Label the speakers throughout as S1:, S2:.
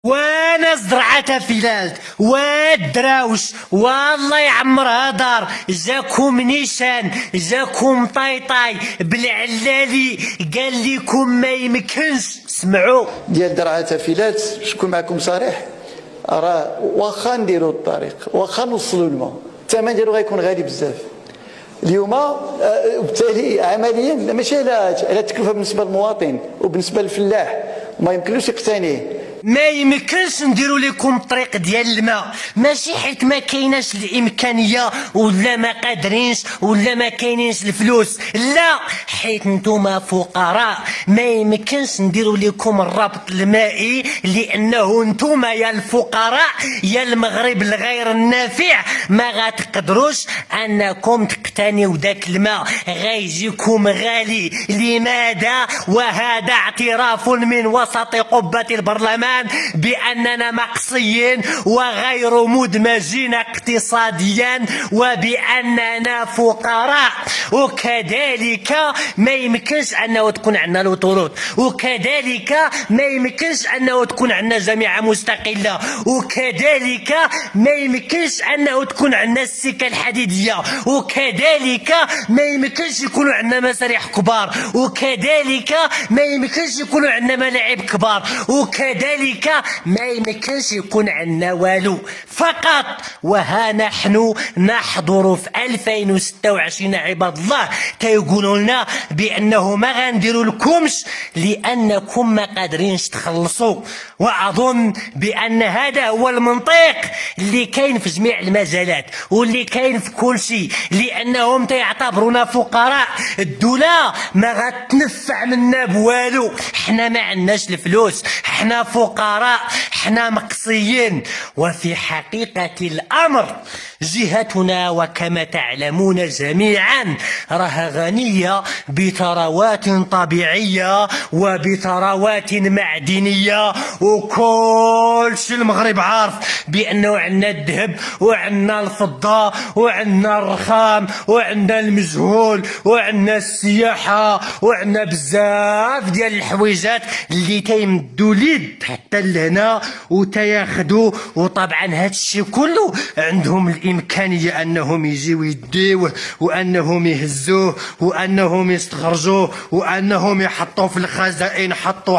S1: وانا زرعتها فيلالت والدراوش والله يعمرها دار. جاكم نيشان جاكم طايطاي بالعلالي قال لكم ما يمكنش. سمعوا
S2: ديال درعة فيلات. شكون معكم صريح؟ راه واخا نديروا الطريق واخا نوصلوا الماء الثمن ديالو غيكون غالي بزاف اليوم، وبالتالي عمليا ماشي على التكلفه بالنسبه للمواطن وبالنسبه للفلاح ما يمكنلوش يقتنيه.
S1: ما يمكنش نديروا لكم الطريق ديال الماء، ماشي حيت ما كايناش الامكانيه ولا ما قادرينش ولا ما كاينينش الفلوس، لا حيت نتوما فقراء. ما يمكنش نديروا لكم الربط المائي لانه نتوما يا الفقراء يا المغرب الغير النافع ما غتقدروش انكم تقتنيوا داك الماء، غيجيكم غالي. لماذا؟ وهذا اعتراف من وسط قبة البرلمان بأننا مقصيين وغير مدمجين اقتصاديا وبأننا فقراء. وكذلك ما يمكنش أنه تكون عندنا الوطرود، وكذلك ما يمكنش أنه تكون عندنا جامعة مستقلة، وكذلك ما يمكنش أنه تكون عندنا السكة الحديدية، وكذلك ما يمكنش يكونوا عندنا مسارح كبار، وكذلك ما يمكنش يكونوا عندنا ملاعب كبار، وكذلك ما يمكنش يكون عندنا والو فقط. وها نحن نحضر في 2026 عباد الله كيقولوا لنا بانه ما غنديروا لكمش لانكم ما قادرينش تخلصوا. واظن بان هذا هو المنطق اللي كاين في جميع المجالات واللي كاين في كل شيء، لانهم تيعتبرونا فقراء. الدوله ما غتنفع منا بوالو، حنا ما عندناش الفلوس، حنا فقراء، حنا مقصيين. وفي حقيقة الأمر جهتنا وكما تعلمون جميعا راها غنية بثروات طبيعية وبثروات معدنية، وكل شي المغرب عارف بأنه عندنا الذهب وعندنا الفضة وعندنا الرخام وعندنا المجهول وعندنا السياحة وعندنا بزاف ديال الحويجات اللي تيمدوا ليد حتى لهنا وتياخدوا. وطبعا هادشي كله عندهم الامكانيه انهم يجيو يديوه وانهم يهزوه وانهم يستخرجوه وانهم يحطوه في الخزائن. حط.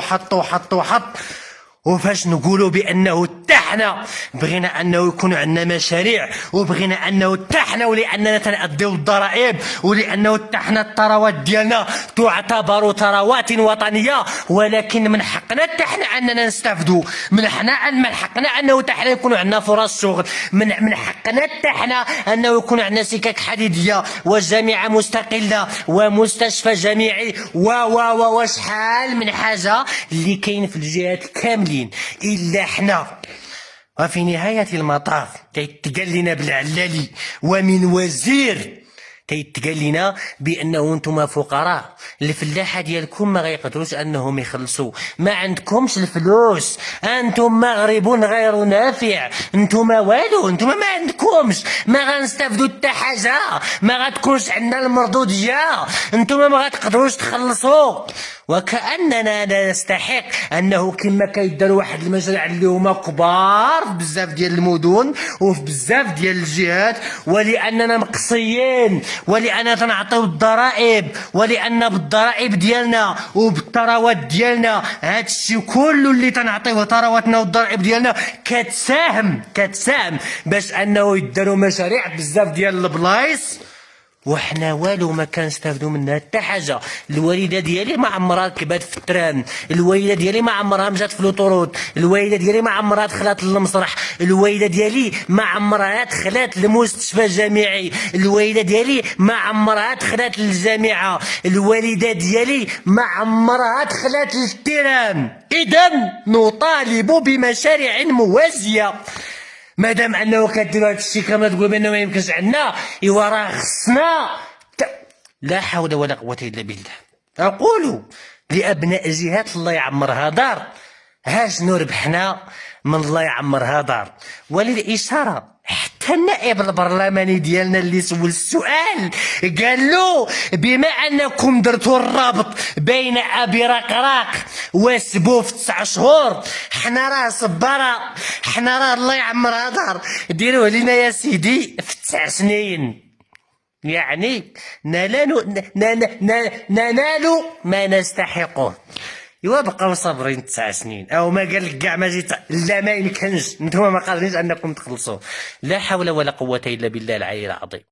S1: وفاش نقولوا بانه تحنا بغينا انه يكون عندنا مشاريع وبغينا انه تحنا ولاننا تنأديو الضرائب ولانه تحنا الثروات ديالنا تعتبر ثروات وطنيه، ولكن من حقنا تحنا اننا نستافدوا، من حقنا انه تحنا يكون عندنا فرص شغل، من حقنا تحنا انه يكون عندنا سكك حديديه وجامعه مستقله ومستشفى جامعي وشحال من حاجه اللي كاين في الجهات كاملين إلا حنا. وفي نهاية المطاف تيتقال لنا بالعلالي ومن وزير تيتقال لنا بانه انتم فقراء، الفلاحه ديالكم ما غيقدروش انهم يخلصوا، ما عندكمش الفلوس، انتم مغرب غير نافع، انتم والو، انتم ما عندكمش، ما غنستافدوا حتى حاجه، ما غتكونش عندنا المردوديه، انتم ما غتقدروش تخلصوا. وكأننا نستحق انه كما كيداروا واحد المشاريع اللي هما كبار في بزاف ديال المدن وفي بزاف ديال الجهات، ولاننا مقصيين ولاننا تنعطيو الضرائب، ولان بالضرائب ديالنا وبالثروات ديالنا هادشي كله اللي تنعطيوه ثرواتنا والضرائب ديالنا كتساهم باش انه يداروا مشاريع بزاف ديال البلايص، وحنا والو ما كنستافدوا منها حتى حاجه. الوالده ديالي ما عمرها ركبات في التران، الوالده ديالي ما عمرها مشات في لوطورود، الوالده ديالي ما عمرها دخلت للمسرح، الوالده ديالي ما عمرها دخلت لمستشفى جامعي، الوالده ديالي ما عمرها دخلت للجامعه، الوالده ديالي ما عمرها دخلت للتيران. اذا نطالب بمشاريع موازيه. مادام انه كديروا هذا الشيء كما تقول بانه ما يمكنش عندنا، ايوا راه خصنا لا حول ولا قوه الا بالله. اقول لابناء جهات الله يعمرها دار، ها شنو ربحنا من الله يعمرها دار. وللاشاره حتى حتى النائب البرلماني ديالنا اللي سول السؤال قال له بما انكم درتوا الرابط بين ابي رقراق وسبو في 9 شهور، حنا راه صبارة، حنا راه الله يعمرها دار، ديروه لينا يا سيدي في 9 سنين. يعني ننال ما نستحقه. ايوا بقاو صابرين 9 سنين، او ما قال لك كاع ما جيت، لا ما يمكنش، نتوما ما قادرينش انكم تخلصوا. لا حول ولا قوه الا بالله العلي العظيم.